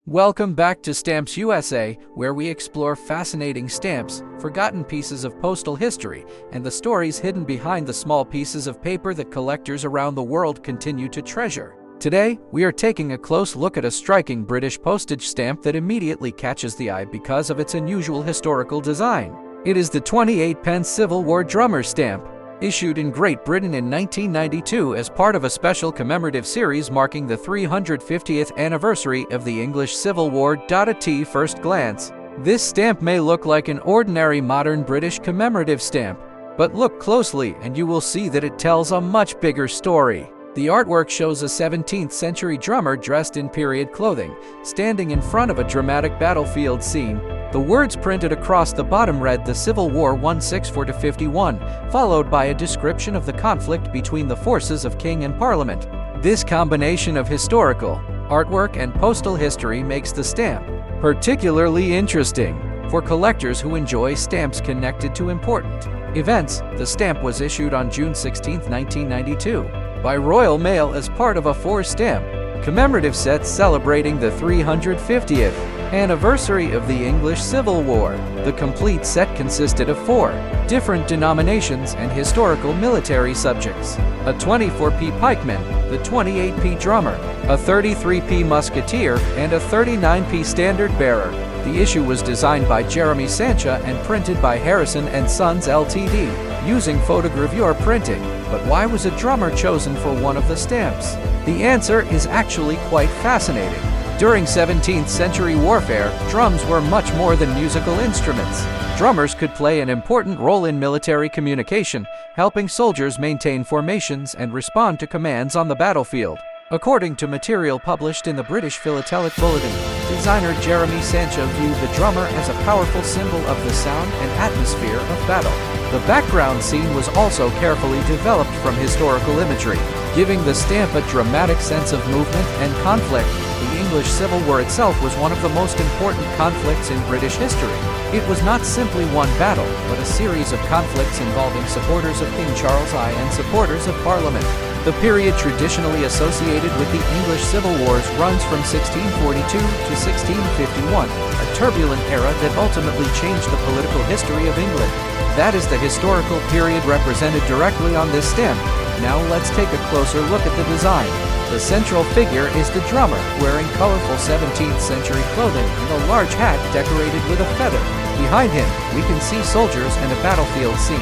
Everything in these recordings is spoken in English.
Welcome back to Stamps USA, where we explore fascinating stamps, forgotten pieces of postal history, and the stories hidden behind the small pieces of paper that collectors around the world continue to treasure. Today, we are taking a close look at a striking British postage stamp that immediately catches the eye because of its unusual historical design. It is the 28-pence Civil War drummer stamp, issued in Great Britain in 1992 as part of a special commemorative series marking the 350th anniversary of the English Civil War. At first glance, this stamp may look like an ordinary modern British commemorative stamp, but look closely and you will see that it tells a much bigger story. The artwork shows a 17th-century drummer dressed in period clothing, standing in front of a dramatic battlefield scene. The words printed across the bottom read "The Civil War 164-51, followed by a description of the conflict between the forces of king and parliament. This combination of historical, artwork, and postal history makes the stamp particularly interesting for collectors who enjoy stamps connected to important events. The stamp was issued on June 16, 1992, by Royal Mail as part of a 4-stamp commemorative set celebrating the 350th anniversary of the English Civil War. The complete set consisted of 4 different denominations and historical military subjects: a 24p pikeman, the 28p drummer, a 33p musketeer, and a 39p standard bearer. The issue was designed by Jeremy Sancha and printed by Harrison & Sons Ltd, using photogravure printing. But why was a drummer chosen for one of the stamps? The answer is actually quite fascinating. During 17th-century warfare, drums were much more than musical instruments. Drummers could play an important role in military communication, helping soldiers maintain formations and respond to commands on the battlefield. According to material published in the British Philatelic Bulletin, designer Jeremy Sancha viewed the drummer as a powerful symbol of the sound and atmosphere of battle. The background scene was also carefully developed from historical imagery, giving the stamp a dramatic sense of movement and conflict. The English Civil War itself was one of the most important conflicts in British history. It was not simply one battle, but a series of conflicts involving supporters of King Charles I and supporters of Parliament. The period traditionally associated with the English Civil Wars runs from 1642 to 1651, a turbulent era that ultimately changed the political history of England. That is the historical period represented directly on this stamp. Now let's take a closer look at the design. The central figure is the drummer, wearing colorful 17th-century clothing and a large hat decorated with a feather. Behind him, we can see soldiers and a battlefield scene.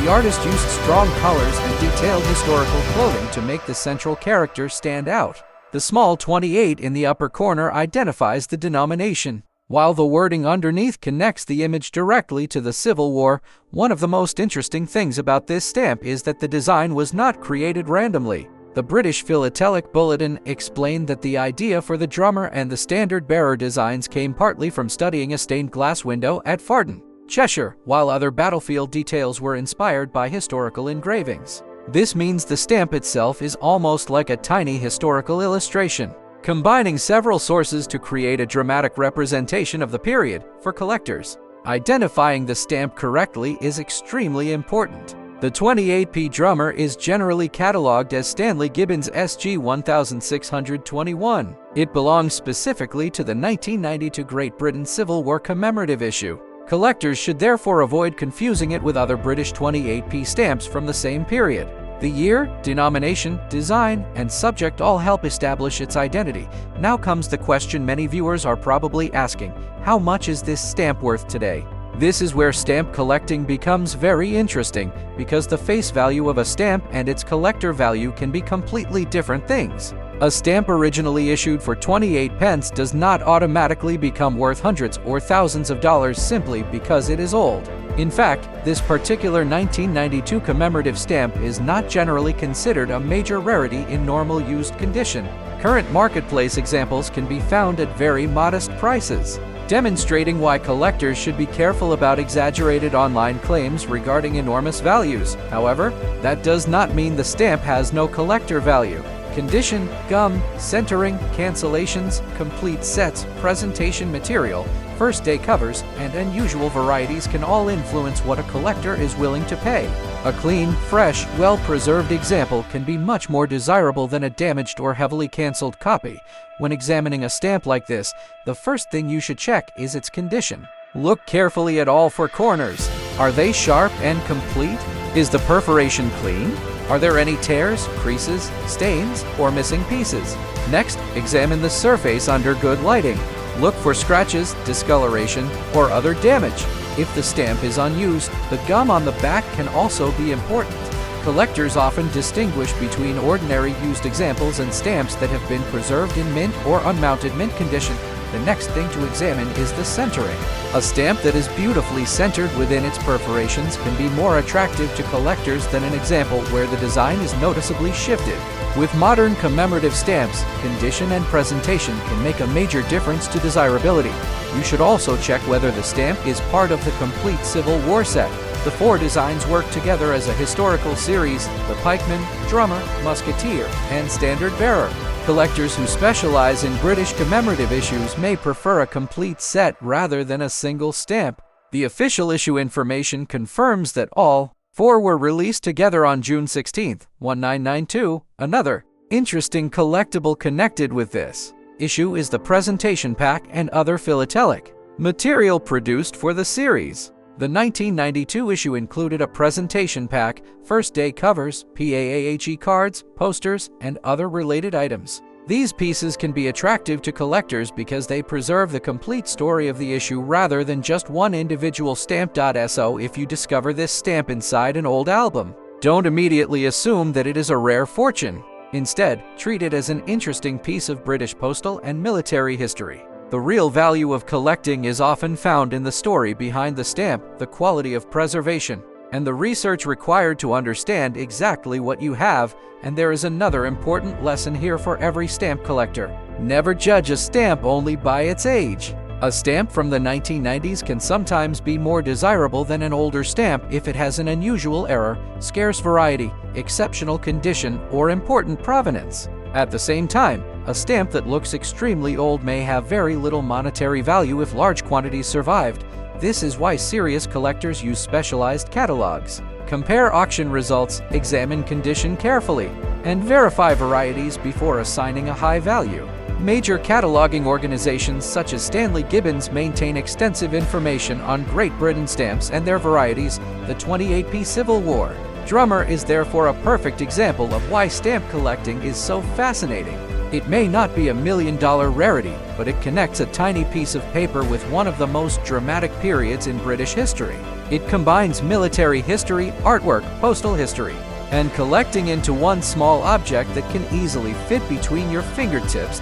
The artist used strong colors and detailed historical clothing to make the central character stand out. The small 28 in the upper corner identifies the denomination, while the wording underneath connects the image directly to the Civil War. One of the most interesting things about this stamp is that the design was not created randomly. The British Philatelic Bulletin explained that the idea for the drummer and the standard bearer designs came partly from studying a stained glass window at Farton, Cheshire, while other battlefield details were inspired by historical engravings. This means the stamp itself is almost like a tiny historical illustration, combining several sources to create a dramatic representation of the period. For collectors, identifying the stamp correctly is extremely important. The 28p drummer is generally catalogued as Stanley Gibbons SG 1621. It belongs specifically to the 1992 Great Britain Civil War commemorative issue. Collectors should therefore avoid confusing it with other British 28p stamps from the same period. The year, denomination, design, and subject all help establish its identity. Now comes the question many viewers are probably asking: how much is this stamp worth today? This is where stamp collecting becomes very interesting, because the face value of a stamp and its collector value can be completely different things. A stamp originally issued for 28 pence does not automatically become worth hundreds or thousands of dollars simply because it is old. In fact, this particular 1992 commemorative stamp is not generally considered a major rarity in normal used condition. Current marketplace examples can be found at very modest prices, demonstrating why collectors should be careful about exaggerated online claims regarding enormous values. However, that does not mean the stamp has no collector value. Condition, gum, centering, cancellations, complete sets, presentation material, first day covers, and unusual varieties can all influence what a collector is willing to pay. A clean, fresh, well-preserved example can be much more desirable than a damaged or heavily canceled copy. When examining a stamp like this, the first thing you should check is its condition. Look carefully at all four corners. Are they sharp and complete? Is the perforation clean? Are there any tears, creases, stains, or missing pieces? Next, examine the surface under good lighting. Look for scratches, discoloration, or other damage. If the stamp is unused, the gum on the back can also be important. Collectors often distinguish between ordinary used examples and stamps that have been preserved in mint or unmounted mint condition. The next thing to examine is the centering. A stamp that is beautifully centered within its perforations can be more attractive to collectors than an example where the design is noticeably shifted. With modern commemorative stamps, condition and presentation can make a major difference to desirability. You should also check whether the stamp is part of the complete Civil War set. The four designs work together as a historical series: the pikeman, drummer, musketeer, and standard bearer. Collectors who specialize in British commemorative issues may prefer a complete set rather than a single stamp. The official issue information confirms that all four were released together on June 16, 1992. Another interesting collectible connected with this issue is the presentation pack and other philatelic material produced for the series. The 1992 issue included a presentation pack, first day covers, PAAHE cards, posters, and other related items. These pieces can be attractive to collectors because they preserve the complete story of the issue rather than just one individual stamp. So if you discover this stamp inside an old album, don't immediately assume that it is a rare fortune. Instead, treat it as an interesting piece of British postal and military history. The real value of collecting is often found in the story behind the stamp, the quality of preservation, and the research required to understand exactly what you have. And there is another important lesson here for every stamp collector. Never judge a stamp only by its age. A stamp from the 1990s can sometimes be more desirable than an older stamp if it has an unusual error, scarce variety, exceptional condition, or important provenance. At the same time, a stamp that looks extremely old may have very little monetary value if large quantities survived. This is why serious collectors use specialized catalogs. Compare auction results, examine condition carefully, and verify varieties before assigning a high value. Major cataloging organizations such as Stanley Gibbons maintain extensive information on Great Britain stamps and their varieties. The 28p Civil War drummer is therefore a perfect example of why stamp collecting is so fascinating. It may not be $1 million rarity, but it connects a tiny piece of paper with one of the most dramatic periods in British history. It combines military history, artwork, postal history, and collecting into one small object that can easily fit between your fingertips.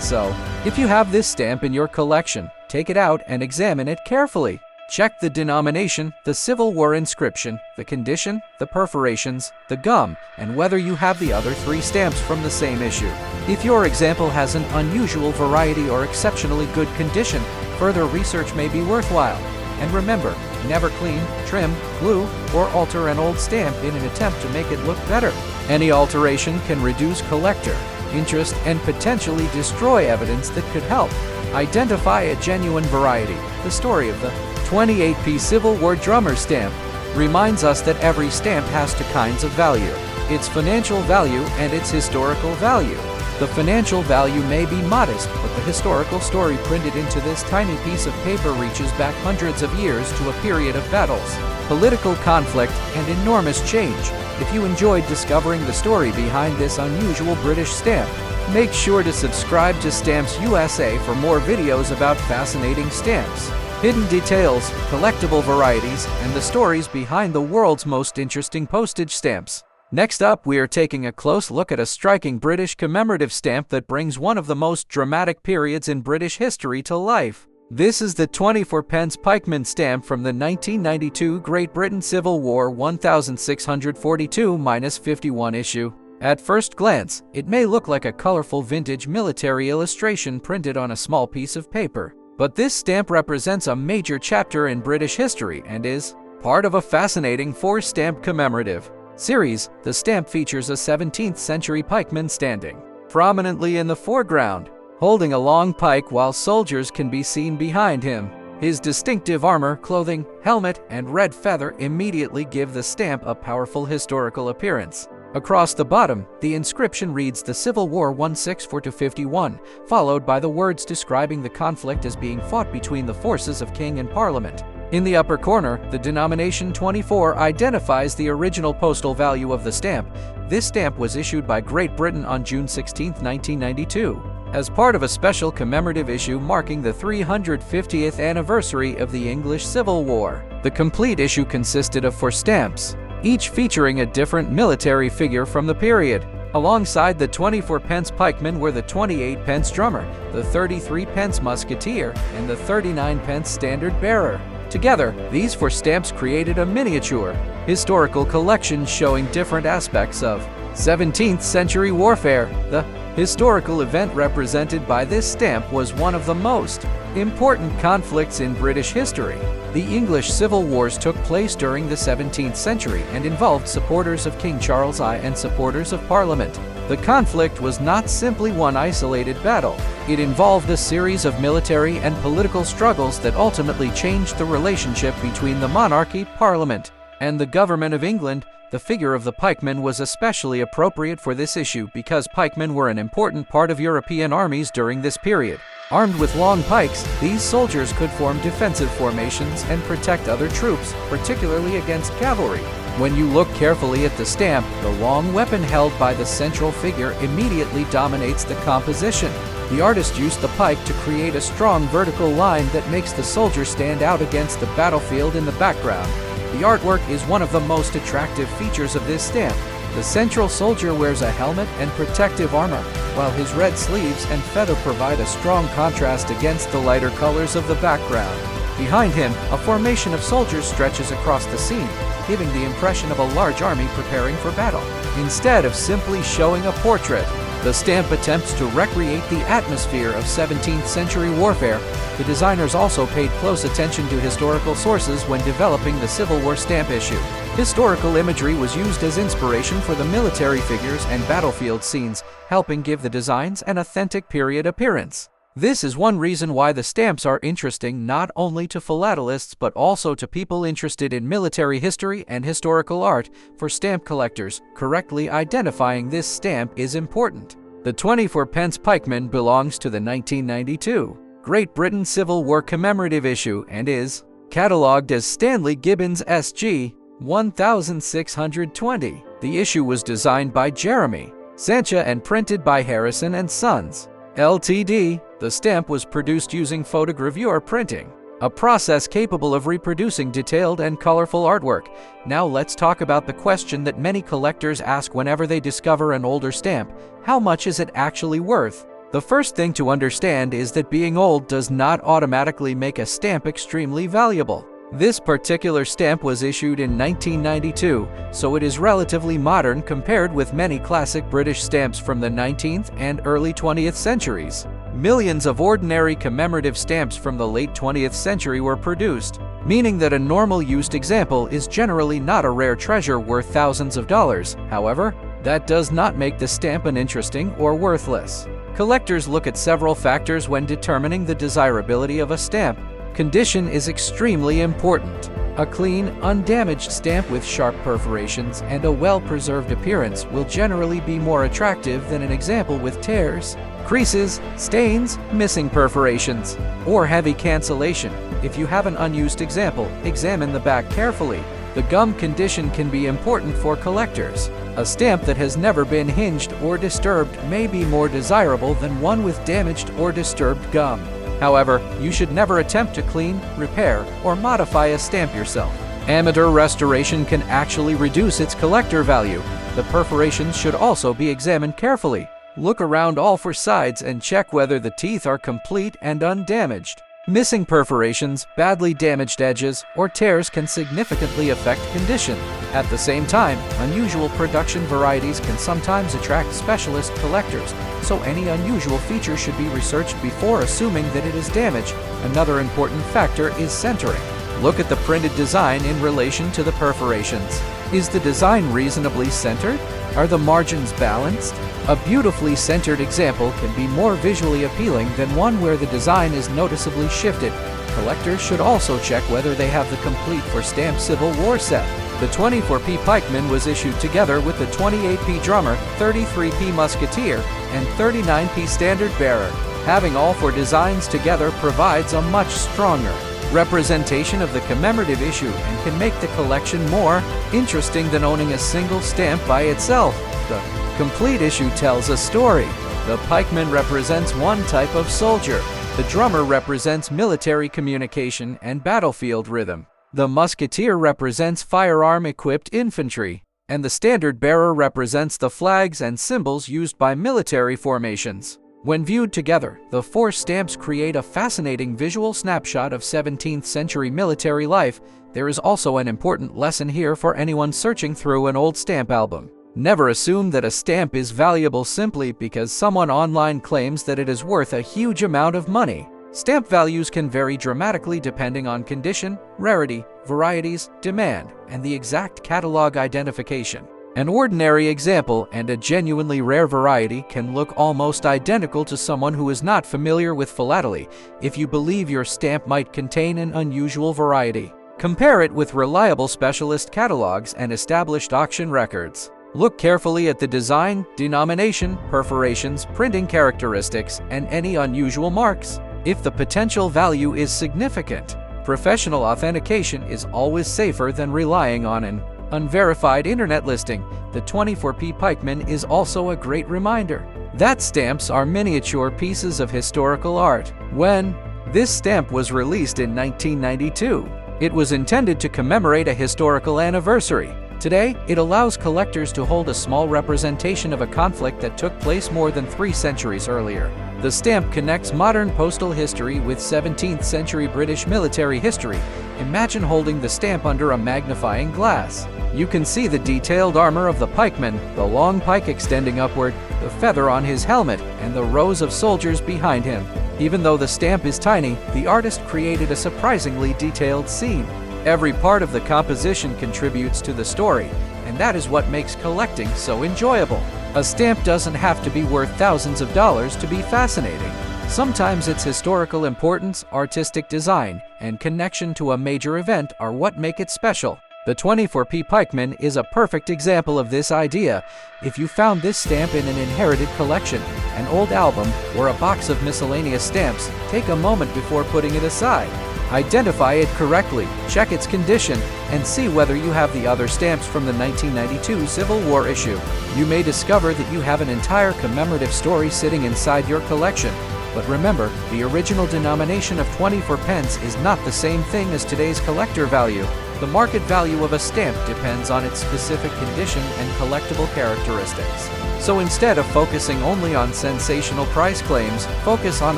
So, if you have this stamp in your collection, take it out and examine it carefully. Check the denomination, the Civil War inscription, the condition, the perforations, the gum, and whether you have the other three stamps from the same issue. If your example has an unusual variety or exceptionally good condition, further research may be worthwhile. And remember, never clean, trim, glue, or alter an old stamp in an attempt to make it look better. Any alteration can reduce collector interest and potentially destroy evidence that could help identify a genuine variety. The story of the 28p Civil War drummer stamp reminds us that every stamp has two kinds of value: its financial value and its historical value. The financial value may be modest, but the historical story printed into this tiny piece of paper reaches back hundreds of years to a period of battles, political conflict, and enormous change. If you enjoyed discovering the story behind this unusual British stamp, make sure to subscribe to Stamps USA for more videos about fascinating stamps, hidden details, collectible varieties, and the stories behind the world's most interesting postage stamps. Next up, we are taking a close look at a striking British commemorative stamp that brings one of the most dramatic periods in British history to life. This is the 24p Pikeman stamp from the 1992 Great Britain Civil War 1642-51 issue. At first glance, it may look like a colorful vintage military illustration printed on a small piece of paper. But this stamp represents a major chapter in British history and is part of a fascinating four-stamp commemorative series, the stamp features a 17th century pikeman standing prominently in the foreground, holding a long pike while soldiers can be seen behind him. His distinctive armor, clothing, helmet, and red feather immediately give the stamp a powerful historical appearance. Across the bottom, the inscription reads "The Civil War 164-51, followed by the words describing the conflict as being fought between the forces of king and parliament. In the upper corner, the denomination 24 identifies the original postal value of the stamp. This stamp was issued by Great Britain on June 16, 1992, as part of a special commemorative issue marking the 350th anniversary of the English Civil War. The complete issue consisted of 4 stamps, each featuring a different military figure from the period. Alongside the 24-pence pikeman were the 28-pence drummer, the 33-pence musketeer, and the 39-pence standard-bearer. Together, these 4 stamps created a miniature historical collection showing different aspects of 17th century warfare. The historical event represented by this stamp was one of the most important conflicts in British history. The English Civil Wars took place during the 17th century and involved supporters of King Charles I and supporters of Parliament. The conflict was not simply one isolated battle. It involved a series of military and political struggles that ultimately changed the relationship between the monarchy, Parliament, and the government of England. The figure of the pikeman was especially appropriate for this issue because pikemen were an important part of European armies during this period. Armed with long pikes, these soldiers could form defensive formations and protect other troops, particularly against cavalry. When you look carefully at the stamp, the long weapon held by the central figure immediately dominates the composition. The artist used the pike to create a strong vertical line that makes the soldier stand out against the battlefield in the background. The artwork is one of the most attractive features of this stamp. The central soldier wears a helmet and protective armor, while his red sleeves and feather provide a strong contrast against the lighter colors of the background. Behind him, a formation of soldiers stretches across the scene, giving the impression of a large army preparing for battle. Instead of simply showing a portrait, the stamp attempts to recreate the atmosphere of 17th century warfare. The designers also paid close attention to historical sources when developing the Civil War stamp issue. Historical imagery was used as inspiration for the military figures and battlefield scenes, helping give the designs an authentic period appearance. This is one reason why the stamps are interesting not only to philatelists but also to people interested in military history and historical art. For stamp collectors, correctly identifying this stamp is important. The 24-pence pikeman belongs to the 1992 Great Britain Civil War commemorative issue and is catalogued as Stanley Gibbons SG 1620. The issue was designed by Jeremy Sancha and printed by Harrison & Sons, Ltd. The stamp was produced using photogravure printing, a process capable of reproducing detailed and colorful artwork. Now let's talk about the question that many collectors ask whenever they discover an older stamp: how much is it actually worth? The first thing to understand is that being old does not automatically make a stamp extremely valuable. This particular stamp was issued in 1992, so it is relatively modern compared with many classic British stamps from the 19th and early 20th centuries. Millions of ordinary commemorative stamps from the late 20th century were produced, meaning that a normal used example is generally not a rare treasure worth thousands of dollars. However, that does not make the stamp uninteresting or worthless. Collectors look at several factors when determining the desirability of a stamp. Condition is extremely important. A clean, undamaged stamp with sharp perforations and a well-preserved appearance will generally be more attractive than an example with tears, creases, stains, missing perforations, or heavy cancellation. If you have an unused example, examine the back carefully. The gum condition can be important for collectors. A stamp that has never been hinged or disturbed may be more desirable than one with damaged or disturbed gum. However, you should never attempt to clean, repair, or modify a stamp yourself. Amateur restoration can actually reduce its collector value. The perforations should also be examined carefully. Look around all 4 sides and check whether the teeth are complete and undamaged. Missing perforations, badly damaged edges, or tears can significantly affect condition. At the same time, unusual production varieties can sometimes attract specialist collectors, so any unusual feature should be researched before assuming that it is damaged. Another important factor is centering. Look at the printed design in relation to the perforations. Is the design reasonably centered? Are the margins balanced? A beautifully centered example can be more visually appealing than one where the design is noticeably shifted. Collectors should also check whether they have the complete for stamp Civil War set. The 24p Pikeman was issued together with the 28p Drummer, 33p Musketeer, and 39p Standard Bearer. Having all four designs together provides a much stronger representation of the commemorative issue and can make the collection more interesting than owning a single stamp by itself. The complete issue tells a story. The Pikeman represents one type of soldier. The Drummer represents military communication and battlefield rhythm. The Musketeer represents firearm-equipped infantry, and the Standard Bearer represents the flags and symbols used by military formations. When viewed together, the four stamps create a fascinating visual snapshot of 17th century military life. There is also an important lesson here for anyone searching through an old stamp album. Never assume that a stamp is valuable simply because someone online claims that it is worth a huge amount of money. Stamp values can vary dramatically depending on condition, rarity, varieties, demand, and the exact catalog identification. An ordinary example and a genuinely rare variety can look almost identical to someone who is not familiar with philately if you believe your stamp might contain an unusual variety. Compare it with reliable specialist catalogs and established auction records. Look carefully at the design, denomination, perforations, printing characteristics, and any unusual marks. If the potential value is significant, professional authentication is always safer than relying on an unverified internet listing. The 24p Pikeman is also a great reminder that stamps are miniature pieces of historical art. When this stamp was released in 1992, it was intended to commemorate a historical anniversary. Today, it allows collectors to hold a small representation of a conflict that took place more than 3 centuries earlier. The stamp connects modern postal history with 17th century British military history. Imagine holding the stamp under a magnifying glass. You can see the detailed armor of the pikeman, the long pike extending upward, the feather on his helmet, and the rows of soldiers behind him. Even though the stamp is tiny, the artist created a surprisingly detailed scene. Every part of the composition contributes to the story, and that is what makes collecting so enjoyable. A stamp doesn't have to be worth thousands of dollars to be fascinating. Sometimes its historical importance, artistic design, and connection to a major event are what make it special. The 24p Pikeman is a perfect example of this idea. If you found this stamp in an inherited collection, an old album, or a box of miscellaneous stamps, take a moment before putting it aside. Identify it correctly, check its condition, and see whether you have the other stamps from the 1992 Civil War issue. You may discover that you have an entire commemorative story sitting inside your collection. But remember, the original denomination of 24 pence is not the same thing as today's collector value. The market value of a stamp depends on its specific condition and collectible characteristics. So instead of focusing only on sensational price claims, focus on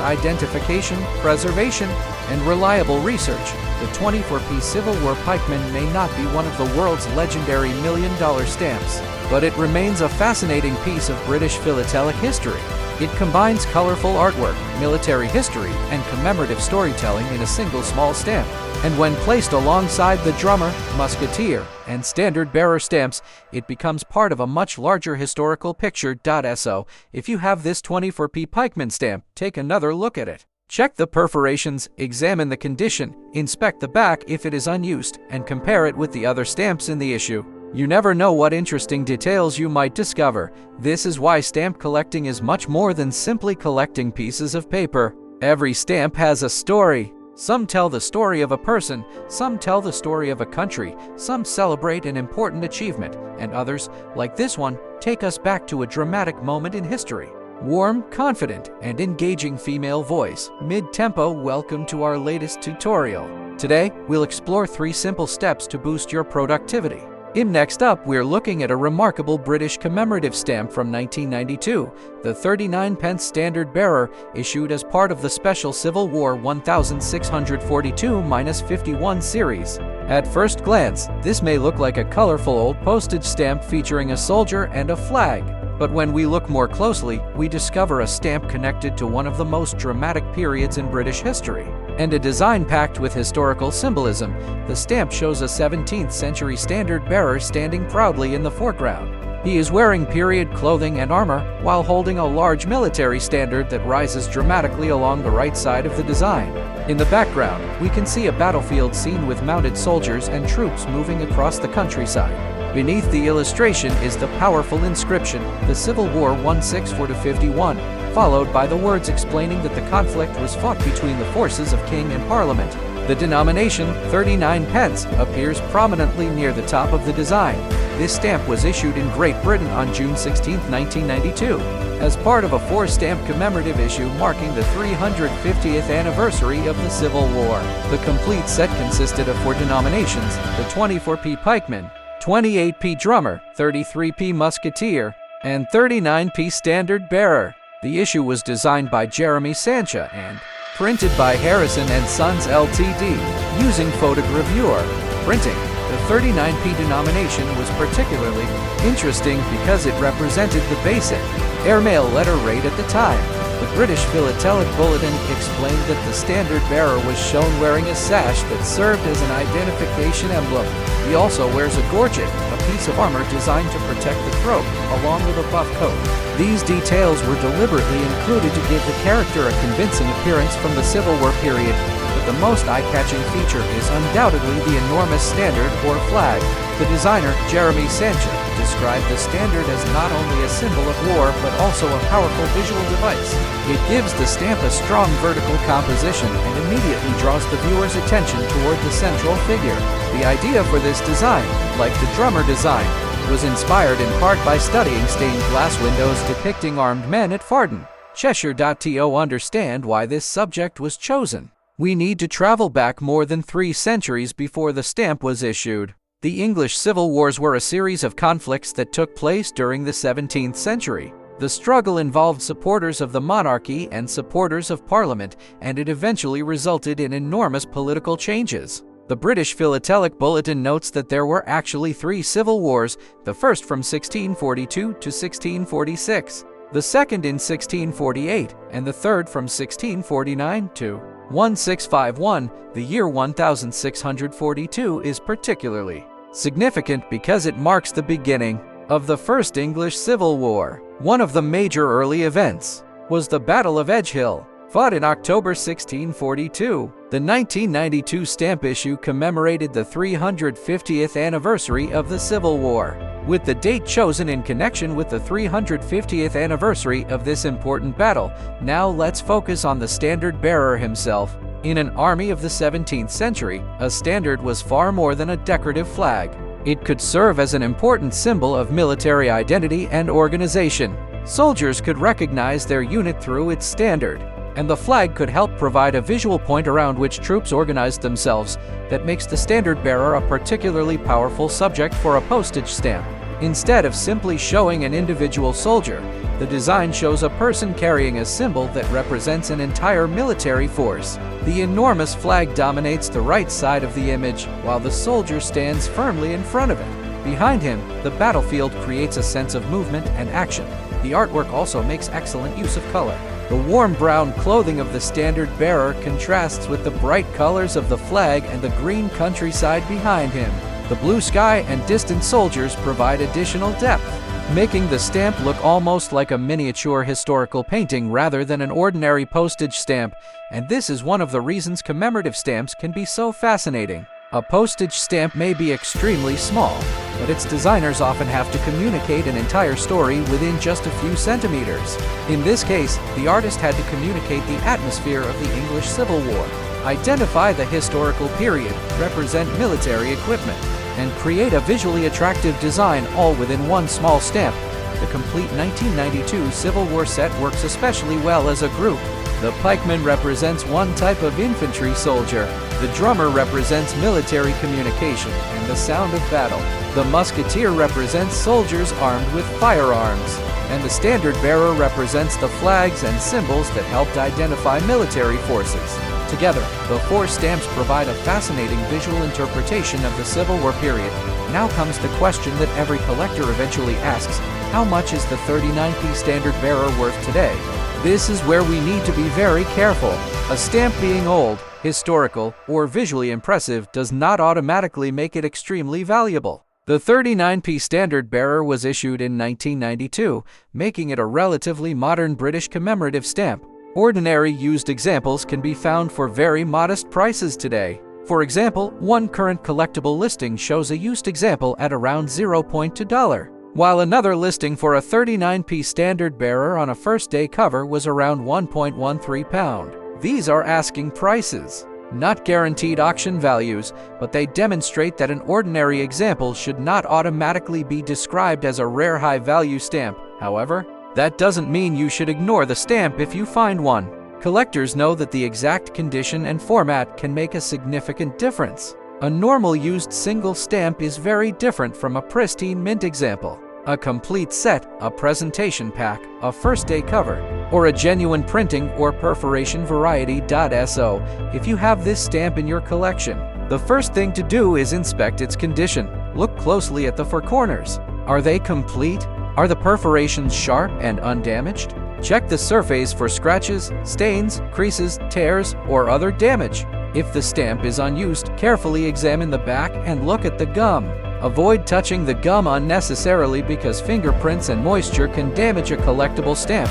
identification, preservation, and reliable research. The 24p Civil War Pikeman may not be one of the world's legendary $1 million stamps, but it remains a fascinating piece of British philatelic history. It combines colorful artwork, military history, and commemorative storytelling in a single small stamp. And when placed alongside the Drummer, Musketeer, and Standard Bearer stamps, it becomes part of a much larger historical picture. So, if you have this 24p Pikeman stamp, take another look at it. Check the perforations, examine the condition, inspect the back if it is unused, and compare it with the other stamps in the issue. You never know what interesting details you might discover. This is why stamp collecting is much more than simply collecting pieces of paper. Every stamp has a story. Some tell the story of a person, some tell the story of a country, some celebrate an important achievement, and others, like this one, take us back to a dramatic moment in history. Warm, confident, and engaging female voice, mid-tempo. Welcome to our latest tutorial. Today, we'll explore 3 simple steps to boost your productivity. Next up, we're looking at a remarkable British commemorative stamp from 1992, the 39 pence Standard Bearer, issued as part of the special Civil War 1642-51 series. At first glance, this may look like a colorful old postage stamp featuring a soldier and a flag. But when we look more closely, we discover a stamp connected to one of the most dramatic periods in British history, and a design packed with historical symbolism. The stamp shows a 17th century standard bearer standing proudly in the foreground. He is wearing period clothing and armor while holding a large military standard that rises dramatically along the right side of the design. In the background, we can see a battlefield scene with mounted soldiers and troops moving across the countryside. Beneath the illustration is the powerful inscription, "The Civil War 1640-51, followed by the words explaining that the conflict was fought between the forces of king and parliament. The denomination, 39 pence, appears prominently near the top of the design. This stamp was issued in Great Britain on June 16, 1992, as part of a 4-stamp commemorative issue marking the 350th anniversary of the Civil War. The complete set consisted of 4 denominations: the 24p Pikeman, 28p Drummer, 33p Musketeer, and 39p Standard Bearer. The issue was designed by Jeremy Sancha and printed by Harrison & Sons Ltd. using photogravure printing. The 39p denomination was particularly interesting because it represented the basic airmail letter rate at the time. The British Philatelic Bulletin explained that the standard bearer was shown wearing a sash that served as an identification emblem. He also wears a gorget, a piece of armor designed to protect the throat, along with a buff coat. These details were deliberately included to give the character a convincing appearance from the Civil War period, but the most eye-catching feature is undoubtedly the enormous standard or flag. The designer, Jeremy Sancha, described the standard as not only a symbol of war but also a powerful visual device. It gives the stamp a strong vertical composition and immediately draws the viewer's attention toward the central figure. The idea for this design, like the drummer design, was inspired in part by studying stained glass windows depicting armed men at Farden, Cheshire. To understand why this subject was chosen, we need to travel back more than 3 centuries before the stamp was issued. The English Civil Wars were a series of conflicts that took place during the 17th century. The struggle involved supporters of the monarchy and supporters of Parliament, and it eventually resulted in enormous political changes. The British Philatelic Bulletin notes that there were actually 3 civil wars, the first from 1642 to 1646, the second in 1648, and the third from 1649 to 1651. The year 1642 is particularly significant because it marks the beginning of the First English Civil War. One of the major early events was the Battle of Edgehill, fought in October 1642. The 1992 stamp issue commemorated the 350th anniversary of the Civil War. With the date chosen in connection with the 350th anniversary of this important battle, now let's focus on the standard bearer himself. In an army of the 17th century, a standard was far more than a decorative flag. It could serve as an important symbol of military identity and organization. Soldiers could recognize their unit through its standard, and the flag could help provide a visual point around which troops organized themselves. That makes the standard bearer a particularly powerful subject for a postage stamp. Instead of simply showing an individual soldier, the design shows a person carrying a symbol that represents an entire military force. The enormous flag dominates the right side of the image, while the soldier stands firmly in front of it. Behind him, the battlefield creates a sense of movement and action. The artwork also makes excellent use of color. The warm brown clothing of the standard bearer contrasts with the bright colors of the flag and the green countryside behind him. The blue sky and distant soldiers provide additional depth, making the stamp look almost like a miniature historical painting rather than an ordinary postage stamp. And this is one of the reasons commemorative stamps can be so fascinating. A postage stamp may be extremely small, but its designers often have to communicate an entire story within just a few centimeters. In this case, the artist had to communicate the atmosphere of the English Civil War, identify the historical period, represent military equipment, and create a visually attractive design all within one small stamp. The complete 1992 Civil War set works especially well as a group. The pikeman represents one type of infantry soldier, the drummer represents military communication and the sound of battle, the musketeer represents soldiers armed with firearms, and the standard bearer represents the flags and symbols that helped identify military forces. Together, the 4 stamps provide a fascinating visual interpretation of the Civil War period. Now comes the question that every collector eventually asks: How much is the 39p standard bearer worth today? This is where we need to be very careful. A stamp being old, historical, or visually impressive does not automatically make it extremely valuable. The 39p standard bearer was issued in 1992, making it a relatively modern British commemorative stamp. Ordinary used examples can be found for very modest prices today. For example, one current collectible listing shows a used example at around $0.2, while another listing for a 39p standard bearer on a first-day cover was around £1.13. These are asking prices, not guaranteed auction values, but they demonstrate that an ordinary example should not automatically be described as a rare high-value stamp. However, that doesn't mean you should ignore the stamp if you find one. Collectors know that the exact condition and format can make a significant difference. A normal used single stamp is very different from a pristine mint example. A complete set, a presentation pack, a first-day cover, or a genuine printing or perforation variety.so. If you have this stamp in your collection, the first thing to do is inspect its condition. Look closely at the four corners. Are they complete? Are the perforations sharp and undamaged? Check the surface for scratches, stains, creases, tears, or other damage. If the stamp is unused, carefully examine the back and look at the gum. Avoid touching the gum unnecessarily because fingerprints and moisture can damage a collectible stamp.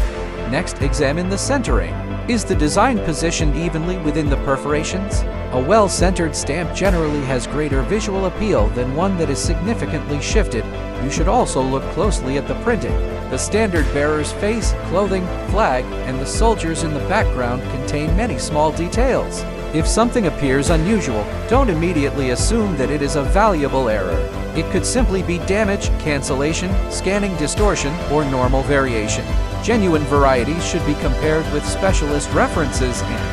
Next, examine the centering. Is the design positioned evenly within the perforations? A well-centered stamp generally has greater visual appeal than one that is significantly shifted. You should also look closely at the printing. The standard bearer's face, clothing, flag, and the soldiers in the background contain many small details. If something appears unusual, don't immediately assume that it is a valuable error. It could simply be damage, cancellation, scanning distortion, or normal variation. Genuine varieties should be compared with specialist references and,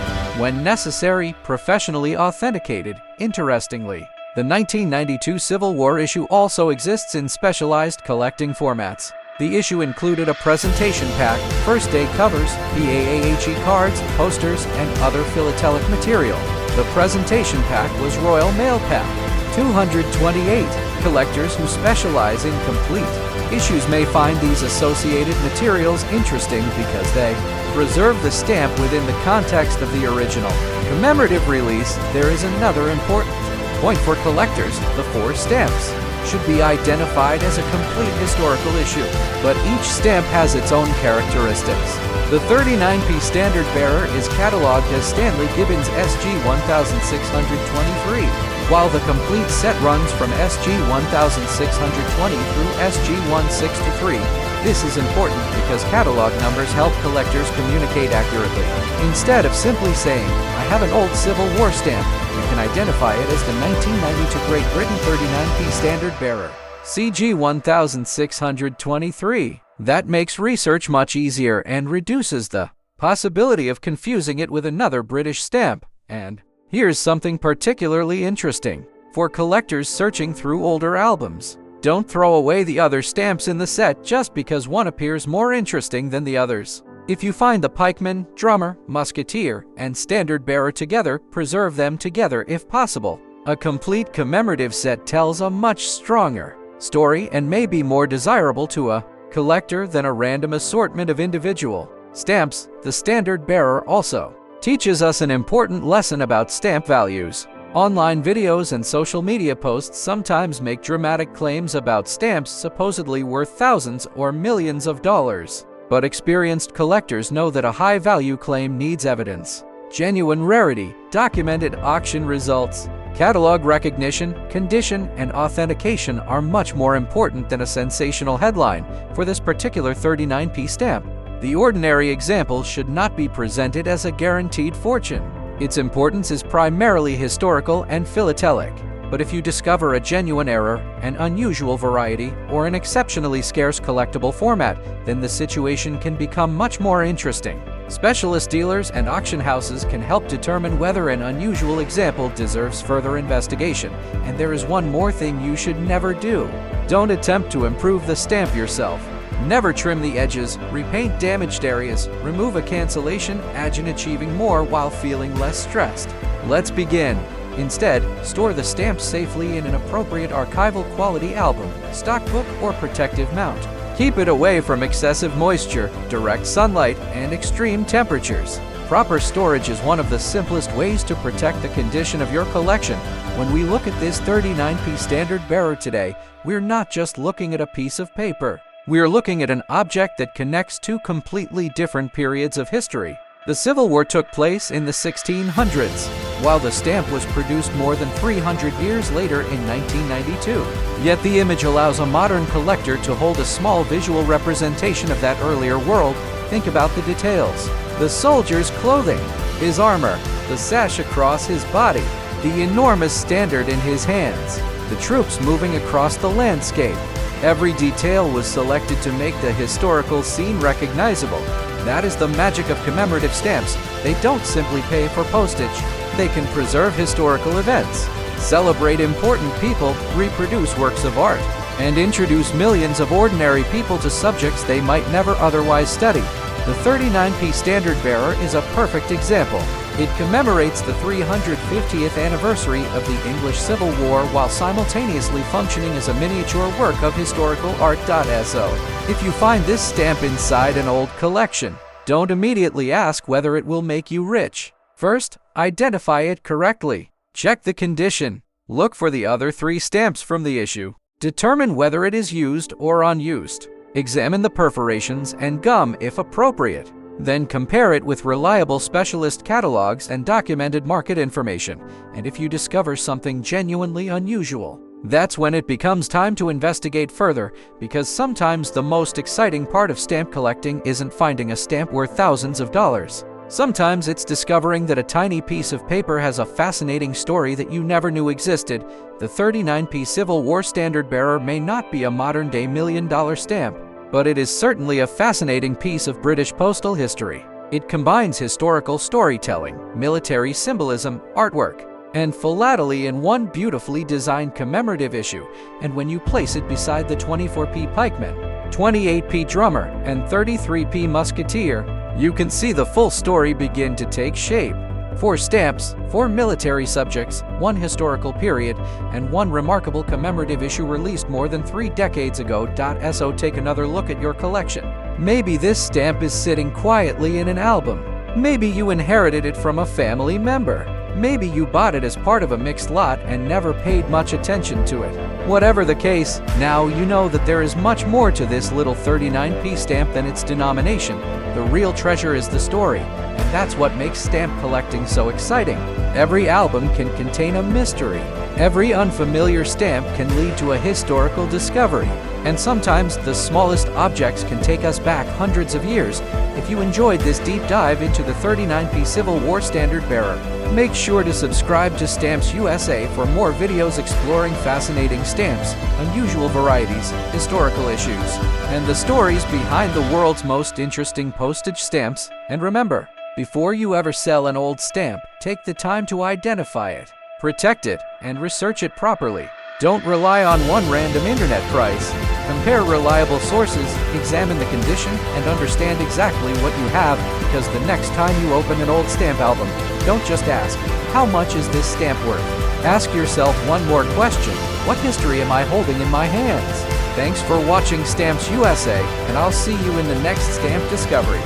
when necessary, professionally authenticated. Interestingly, the 1992 Civil War issue also exists in specialized collecting formats. The issue included a presentation pack, first-day covers, PAAHE cards, posters, and other philatelic material. The presentation pack was Royal Mail Pack. 228. Collectors who specialize in complete issues may find these associated materials interesting because they preserve the stamp within the context of the original. Commemorative release. There is another important point for collectors. The four stamps should be identified as a complete historical issue, but each stamp has its own characteristics. The 39p standard bearer is catalogued as Stanley Gibbons SG 1623, while the complete set runs from SG 1620 through SG 163. This is important because catalog numbers help collectors communicate accurately. Instead of simply saying, "I have an old Civil War stamp," you can identify it as the 1992 Great Britain 39p standard bearer, CG 1623. That makes research much easier and reduces the possibility of confusing it with another British stamp. And here's something particularly interesting for collectors searching through older albums. Don't throw away the other stamps in the set just because one appears more interesting than the others. If you find the pikeman, drummer, musketeer, and standard bearer together, preserve them together if possible. A complete commemorative set tells a much stronger story and may be more desirable to a collector than a random assortment of individual stamps. The standard bearer also teaches us an important lesson about stamp values. Online videos and social media posts sometimes make dramatic claims about stamps supposedly worth thousands or millions of dollars. But experienced collectors know that a high-value claim needs evidence, genuine rarity, documented auction results, catalog recognition, condition, and authentication are much more important than a sensational headline for this particular 39p stamp. The ordinary example should not be presented as a guaranteed fortune. Its importance is primarily historical and philatelic, but if you discover a genuine error, an unusual variety, or an exceptionally scarce collectible format, then the situation can become much more interesting. Specialist dealers and auction houses can help determine whether an unusual example deserves further investigation. And there is one more thing you should never do. Don't attempt to improve the stamp yourself. Never trim the edges, repaint damaged areas, remove a cancellation, imagine achieving more while feeling less stressed. Let's begin. Instead, store the stamps safely in an appropriate archival quality album, stockbook, or protective mount. Keep it away from excessive moisture, direct sunlight, and extreme temperatures. Proper storage is one of the simplest ways to protect the condition of your collection. When we look at this 39p standard bearer today, we're not just looking at a piece of paper. We're looking at an object that connects two completely different periods of history. The Civil War took place in the 1600s, while the stamp was produced more than 300 years later in 1992. Yet the image allows a modern collector to hold a small visual representation of that earlier world. Think about the details. The soldier's clothing, his armor, the sash across his body, the enormous standard in his hands, the troops moving across the landscape. Every detail was selected to make the historical scene recognizable. That is the magic of commemorative stamps. They don't simply pay for postage. They can preserve historical events, celebrate important people, reproduce works of art, and introduce millions of ordinary people to subjects they might never otherwise study. The 39p standard bearer is a perfect example. It commemorates the 350th anniversary of the English Civil War while simultaneously functioning as a miniature work of historical art. So, if you find this stamp inside an old collection, don't immediately ask whether it will make you rich. First, identify it correctly. Check the condition. Look for the other 3 stamps from the issue. Determine whether it is used or unused. Examine the perforations and gum if appropriate. Then compare it with reliable specialist catalogs and documented market information. And if you discover something genuinely unusual, that's when it becomes time to investigate further, because sometimes the most exciting part of stamp collecting isn't finding a stamp worth thousands of dollars. Sometimes it's discovering that a tiny piece of paper has a fascinating story that you never knew existed. The 39p Civil War standard bearer may not be a modern-day million-dollar stamp, but it is certainly a fascinating piece of British postal history. It combines historical storytelling, military symbolism, artwork, and philately in one beautifully designed commemorative issue. And when you place it beside the 24p Pikeman, 28p Drummer, and 33p Musketeer, you can see the full story begin to take shape. 4 stamps, 4 military subjects, 1 historical period, and 1 remarkable commemorative issue released more than 3 decades ago. So take another look at your collection. Maybe this stamp is sitting quietly in an album. Maybe you inherited it from a family member. Maybe you bought it as part of a mixed lot and never paid much attention to it. Whatever the case, now you know that there is much more to this little 39p stamp than its denomination. The real treasure is the story, and that's what makes stamp collecting so exciting. Every album can contain a mystery. Every unfamiliar stamp can lead to a historical discovery. And sometimes the smallest objects can take us back hundreds of years. If you enjoyed this deep dive into the 39p Civil War standard bearer, make sure to subscribe to Stamps USA for more videos exploring fascinating stamps, unusual varieties, historical issues, and the stories behind the world's most interesting postage stamps. And remember, before you ever sell an old stamp, take the time to identify it, protect it, and research it properly. Don't rely on one random internet price. Compare reliable sources, examine the condition, and understand exactly what you have, because the next time you open an old stamp album, don't just ask, how much is this stamp worth? Ask yourself one more question: what history am I holding in my hands? Thanks for watching Stamps USA, and I'll see you in the next stamp discovery.